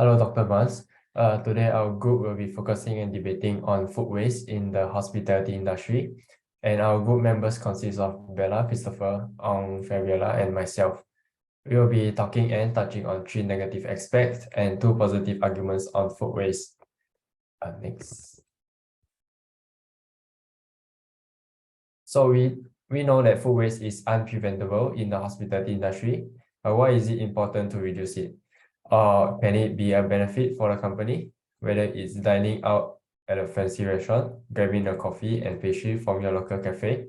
Hello, Dr. Barnes. Today, our group will be focusing and debating on food waste in the hospitality industry. And our group members consist of Bella, Christopher, Ong, Febiola, and myself. We will be talking and touching on 3 negative aspects and 2 positive arguments on food waste. Next. So we know that food waste is unpreventable in the hospitality industry. Why is it important to reduce it? Or can it be a benefit for the company, whether it's dining out at a fancy restaurant, grabbing a coffee and pastry from your local cafe?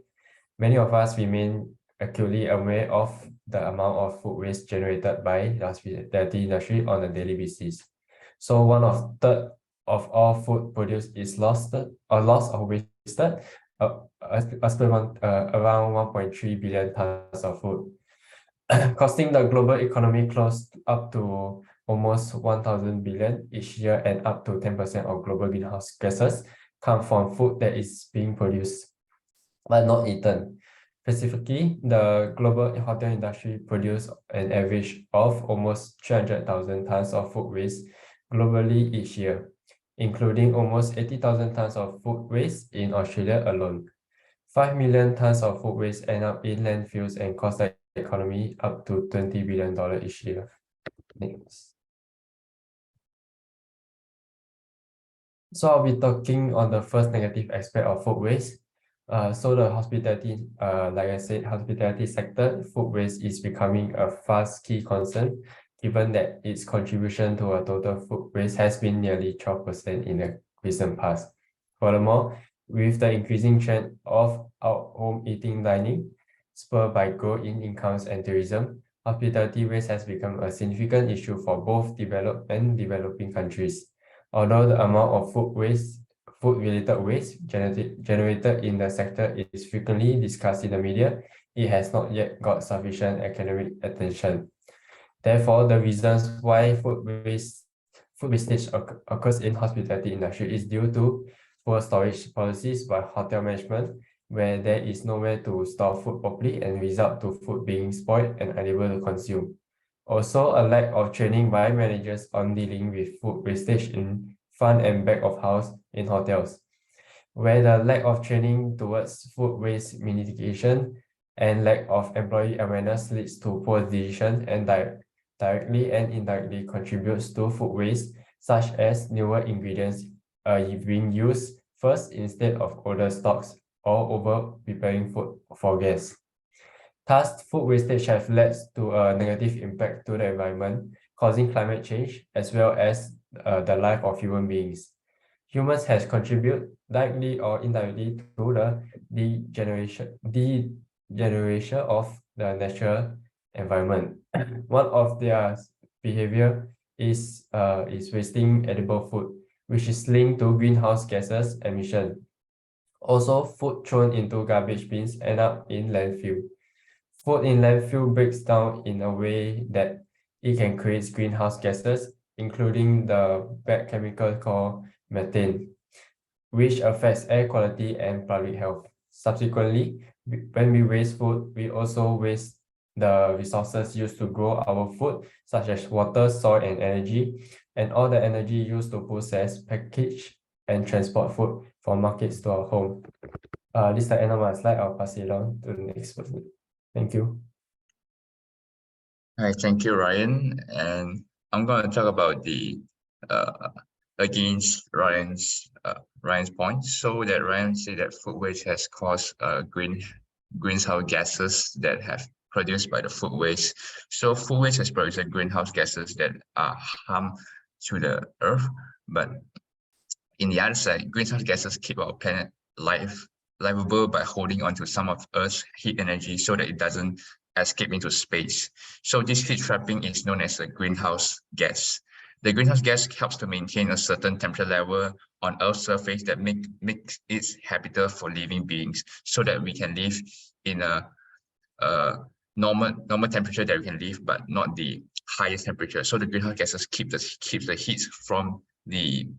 Many of us remain acutely aware of the amount of food waste generated by the hospitality industry on a daily basis. So 1/3 of all food produced is lost or wasted, around 1.3 billion tons of food, costing the global economy close up to almost 1,000 billion each year, and up to 10% of global greenhouse gases come from food that is being produced but not eaten. Specifically, the global hotel industry produces an average of almost 300,000 tons of food waste globally each year, including almost 80,000 tons of food waste in Australia alone. 5 million tons of food waste end up in landfills and cost the economy up to $20 billion each year. Next. So I'll be talking on the first negative aspect of food waste. So the hospitality, like I said, hospitality sector, food waste is becoming a fast key concern, given that its contribution to a total food waste has been nearly 12% in the recent past. Furthermore, with the increasing trend of out-home eating dining, spurred by growth in incomes and tourism, hospitality waste has become a significant issue for both developed and developing countries. Although the amount of food-related waste generated in the sector is frequently discussed in the media, it has not yet got sufficient academic attention. Therefore, the reasons why food wastage occurs in hospitality industry is due to poor storage policies by hotel management, where there is nowhere to store food properly and result to food being spoiled and unable to consume. Also, a lack of training by managers on dealing with food wastage in front and back of house in hotels, where the lack of training towards food waste mitigation and lack of employee awareness leads to poor decisions and directly and indirectly contributes to food waste, such as newer ingredients being used first instead of older stocks, or over preparing food for guests. Thus, food wastage has led to a negative impact to the environment, causing climate change as well as the life of human beings. Humans has contributed directly or indirectly to the degeneration of the natural environment. One of their behavior is wasting edible food, which is linked to greenhouse gases emission. Also, food thrown into garbage bins end up in landfill. Food in landfill breaks down in a way that it can create greenhouse gases, including the bad chemical called methane, which affects air quality and public health. Subsequently, when we waste food, we also waste the resources used to grow our food, such as water, soil, and energy, and all the energy used to process, package, and transport food from markets to our home. This is the end of my slide. I'll pass it on to the next person. Thank you. All right, thank you, Ryan. And I'm going to talk about the against Ryan's point. So that Ryan said that food waste has caused greenhouse gases that have produced by the food waste. So food waste has produced greenhouse gases that are harm to the earth, but in the other side, greenhouse gases keep our planet livable by holding on to some of Earth's heat energy so that it doesn't escape into space. So this heat trapping is known as a greenhouse gas. The greenhouse gas helps to maintain a certain temperature level on Earth's surface that makes it habitable for living beings, so that we can live in a normal temperature that we can live, but not the highest temperature. So the greenhouse gases keeps the heat from the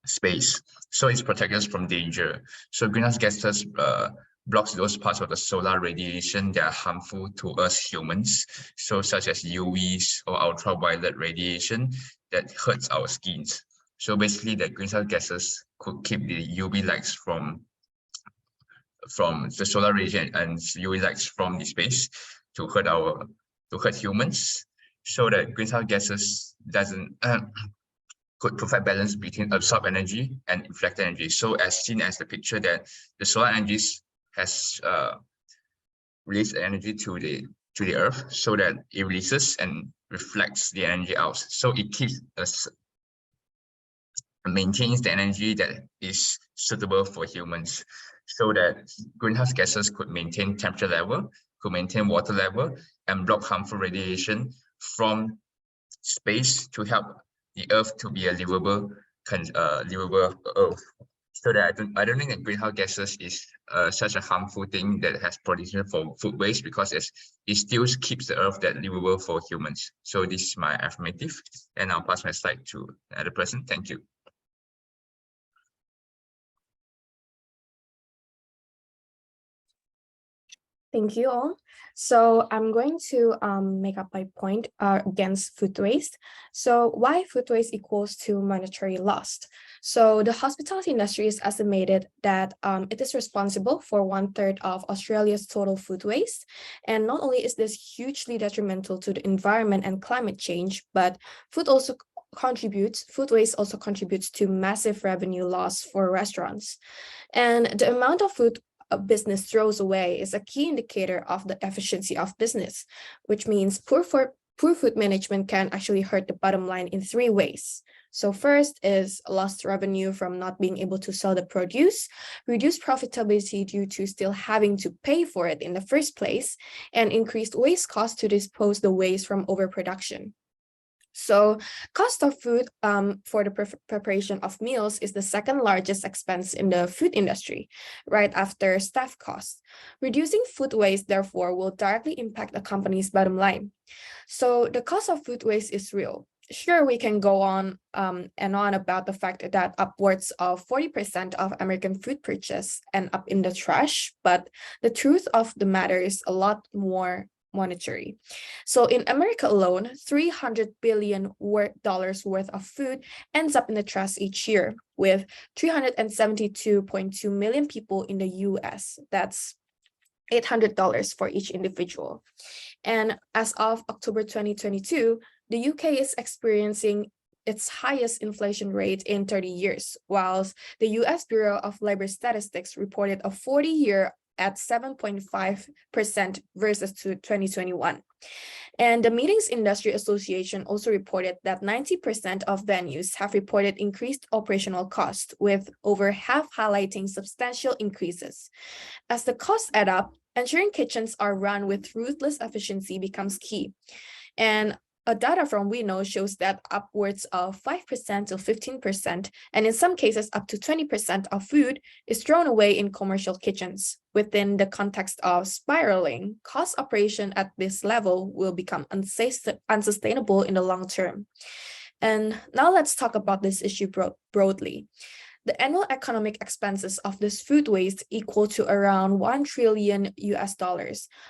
space, so it's protects us from danger. So greenhouse gases blocks those parts of the solar radiation that are harmful to us humans, so such as UVs or ultraviolet radiation that hurts our skins. So basically, that greenhouse gases could keep the UV lights from the solar radiation and UV lights from the space to hurt humans. So that greenhouse gases doesn't could provide balance between absorbed energy and reflected energy. So as seen as the picture, that the solar energy has released energy to the earth, so that it releases and reflects the energy out. So it keeps us maintains the energy that is suitable for humans, so that greenhouse gases could maintain temperature level, could maintain water level, and block harmful radiation from space to help the earth to be a livable earth. So that I don't think that greenhouse gases is such a harmful thing that has potential for food waste, because it still keeps the earth that livable for humans. So this is my affirmative, and I'll pass my slide to another person. Thank you. Thank you all. So I'm going to make up my point against food waste. So why food waste equals to monetary loss? So the hospitality industry is estimated that it is responsible for 1/3 of Australia's total food waste. And not only is this hugely detrimental to the environment and climate change, but food waste also contributes to massive revenue loss for restaurants. And the amount of food a business throws away is a key indicator of the efficiency of business, which means poor food management can actually hurt the bottom line in 3 ways. So first is lost revenue from not being able to sell the produce, reduced profitability due to still having to pay for it in the first place, and increased waste costs to dispose the waste from overproduction. So cost of food for the preparation of meals is the second largest expense in the food industry, right after staff costs. Reducing food waste, therefore, will directly impact a company's bottom line. So the cost of food waste is real. Sure, we can go on and on about the fact that upwards of 40% of American food purchase end up in the trash, but the truth of the matter is a lot more monetary. So in America alone, $300 billion worth of food ends up in the trash each year, with 372.2 million people in the US. That's $800 for each individual. And as of October 2022, the UK is experiencing its highest inflation rate in 30 years, whilst the US Bureau of Labor Statistics reported a 40-year at 7.5% versus to 2021. And the Meetings Industry Association also reported that 90% of venues have reported increased operational costs, with over half highlighting substantial increases. As the costs add up, ensuring kitchens are run with ruthless efficiency becomes key. And data from We Know shows that upwards of 5% to 15%, and in some cases up to 20% of food is thrown away in commercial kitchens. Within the context of spiraling, cost operation at this level will become unsustainable in the long term. And now let's talk about this issue broadly. The annual economic expenses of this food waste equal to around $1 trillion US.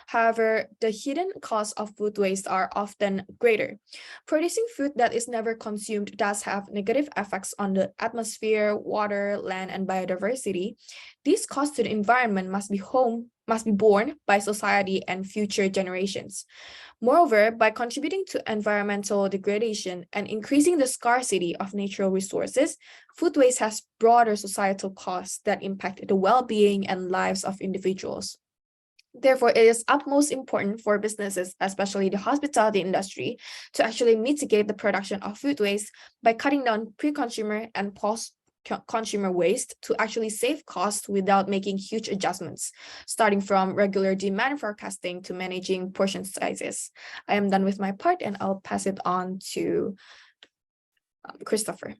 However, the hidden costs of food waste are often greater. Producing food that is never consumed does have negative effects on the atmosphere, water, land, and biodiversity. These costs to the environment must be borne by society and future generations. Moreover, by contributing to environmental degradation and increasing the scarcity of natural resources, food waste has broader societal costs that impact the well-being and lives of individuals. Therefore, it is utmost important for businesses, especially the hospitality industry, to actually mitigate the production of food waste by cutting down pre-consumer and post-consumer waste to actually save costs without making huge adjustments, starting from regular demand forecasting to managing portion sizes. I am done with my part, and I'll pass it on to Christopher.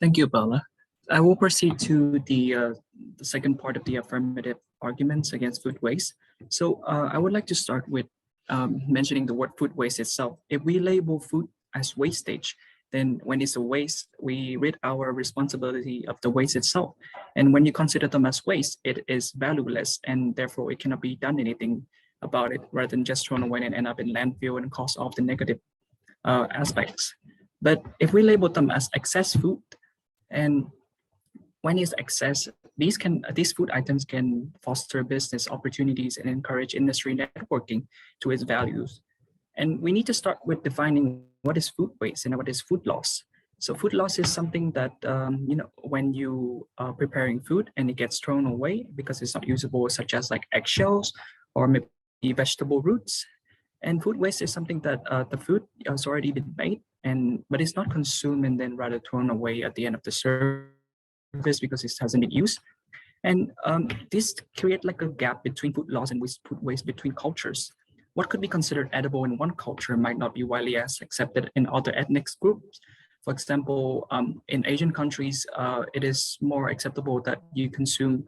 Thank you, Bella. I will proceed to the second part of the affirmative arguments against food waste. So I would like to start with mentioning the word food waste itself. If we label food as wastage, then when it's a waste, we rid our responsibility of the waste itself. And when you consider them as waste, it is valueless, and therefore it cannot be done anything about it rather than just thrown away and end up in landfill and cause all the negative aspects. But if we label them as excess food, and when it's excess, these food items can foster business opportunities and encourage industry networking to its values. And we need to start with defining what is food waste and what is food loss. So food loss is something that, when you are preparing food and it gets thrown away because it's not usable, such as like eggshells or maybe vegetable roots. And food waste is something that the food has already been made, but it's not consumed and then rather thrown away at the end of the service because it hasn't been used. And this create like a gap between food loss and food waste between cultures. What could be considered edible in one culture might not be widely as accepted in other ethnic groups. For example, in Asian countries, it is more acceptable that you consume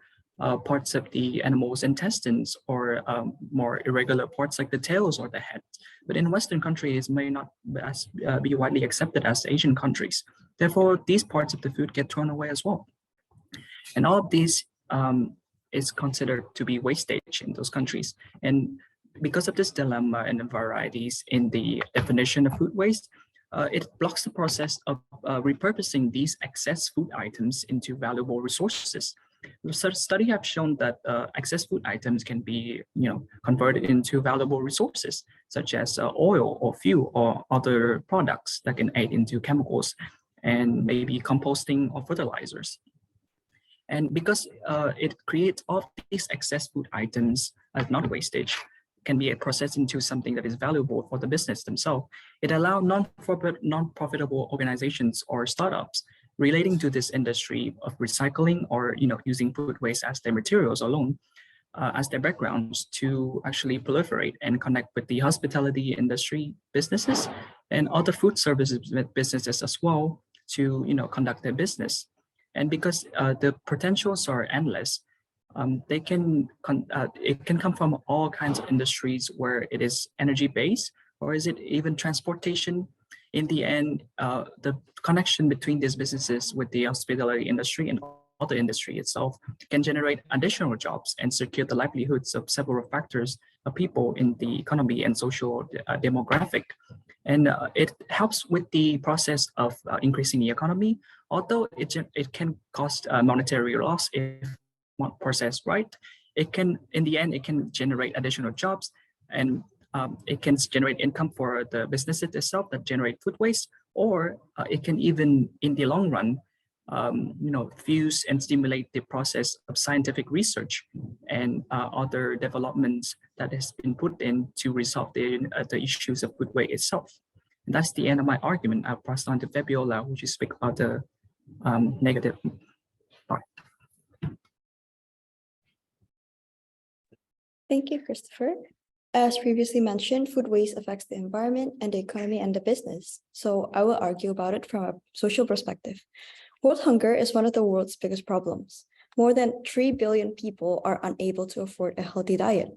parts of the animal's intestines or more irregular parts like the tails or the head. But in Western countries, may not be widely accepted as Asian countries. Therefore, these parts of the food get thrown away as well. And all of these is considered to be wastage in those countries. And because of this dilemma and the varieties in the definition of food waste, it blocks the process of repurposing these excess food items into valuable resources. Studies have shown that excess food items can be, converted into valuable resources, such as oil or fuel or other products that can aid into chemicals and maybe composting or fertilizers. And because it creates all these excess food items as not wastage, can be processed into something that is valuable for the business themselves. It allows non-profitable organizations or startups relating to this industry of recycling or using food waste as their materials alone, as their backgrounds, to actually proliferate and connect with the hospitality industry businesses and other food services businesses as well to conduct their business. And because the potentials are endless, it can come from all kinds of industries where it is energy based, or is it even transportation? In the end, the connection between these businesses with the hospitality industry and other industry itself can generate additional jobs and secure the livelihoods of several factors of people in the economy and social demographic. And it helps with the process of increasing the economy, although it can cause monetary loss if not processed right. It can, in the end, it can generate additional jobs, and it can generate income for the businesses itself that generate food waste, or it can even, in the long run, fuse and stimulate the process of scientific research and other developments that has been put in to resolve the issues of food waste itself. And that's the end of my argument. I'll pass on to Febiola, who will speak about the negative part. Thank you, Christopher. As previously mentioned, food waste affects the environment and the economy and the business. So I will argue about it from a social perspective. World hunger is one of the world's biggest problems. More than 3 billion people are unable to afford a healthy diet.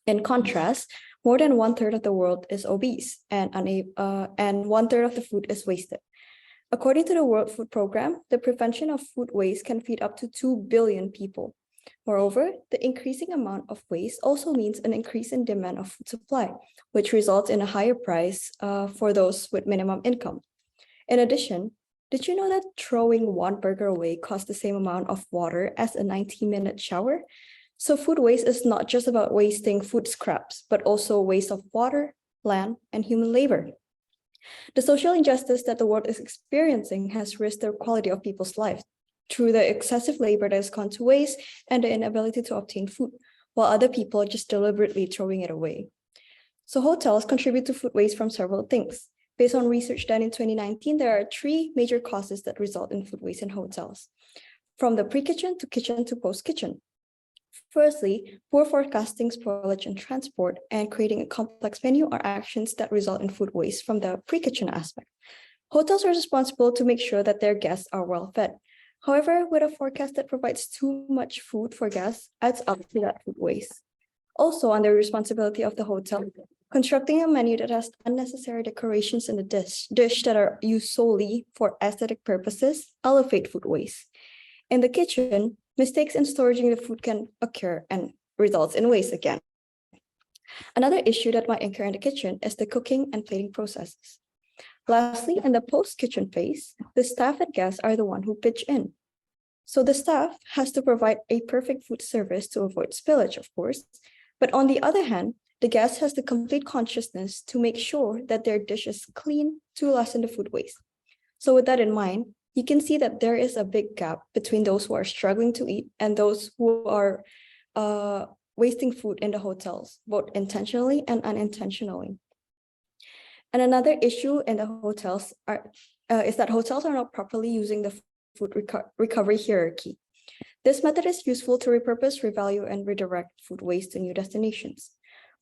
In contrast, more than 1/3 of the world is obese, and 1/3 of the food is wasted. According to the World Food Programme, the prevention of food waste can feed up to 2 billion people. Moreover, the increasing amount of waste also means an increase in demand of food supply, which results in a higher price for those with minimum income. In addition, did you know that throwing one burger away costs the same amount of water as a 90-minute shower? So food waste is not just about wasting food scraps, but also waste of water, land, and human labor. The social injustice that the world is experiencing has risked the quality of people's lives through the excessive labor that has gone to waste and the inability to obtain food, while other people are just deliberately throwing it away. So hotels contribute to food waste from several things. Based on research done in 2019, there are 3 major causes that result in food waste in hotels, from the pre-kitchen to post-kitchen. Firstly, poor forecasting, spoilage, and transport, and creating a complex menu are actions that result in food waste from the pre-kitchen aspect. Hotels are responsible to make sure that their guests are well fed. However, with a forecast that provides too much food for guests, adds up to that food waste. Also, on the responsibility of the hotel, constructing a menu that has unnecessary decorations in the dish that are used solely for aesthetic purposes elevate food waste. In the kitchen, mistakes in storing the food can occur and results in waste again. Another issue that might occur in the kitchen is the cooking and plating processes. Lastly, in the post-kitchen phase, the staff and guests are the one who pitch in. So the staff has to provide a perfect food service to avoid spillage, of course. But on the other hand, the guest has the complete consciousness to make sure that their dish is clean to lessen the food waste. So with that in mind, you can see that there is a big gap between those who are struggling to eat and those who are wasting food in the hotels, both intentionally and unintentionally. And another issue in the hotels is that hotels are not properly using the food recovery hierarchy. This method is useful to repurpose, revalue, and redirect food waste to new destinations.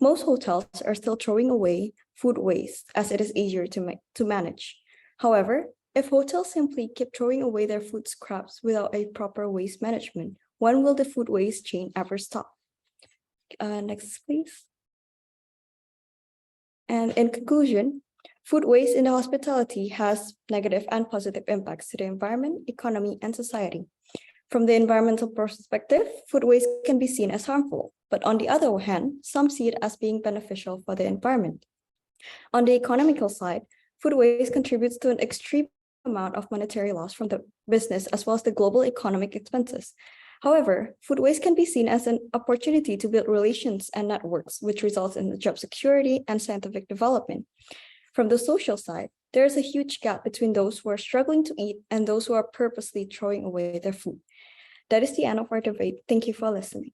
Most hotels are still throwing away food waste as it is easier to manage. However, if hotels simply keep throwing away their food scraps without a proper waste management, when will the food waste chain ever stop? Next, please. And in conclusion, food waste in the hospitality has negative and positive impacts to the environment, economy, and society. From the environmental perspective, food waste can be seen as harmful, but on the other hand, some see it as being beneficial for the environment. On the economical side, food waste contributes to an extreme amount of monetary loss from the business as well as the global economic expenses. However, food waste can be seen as an opportunity to build relations and networks, which results in job security and scientific development. From the social side, there is a huge gap between those who are struggling to eat and those who are purposely throwing away their food. That is the end of our debate. Thank you for listening.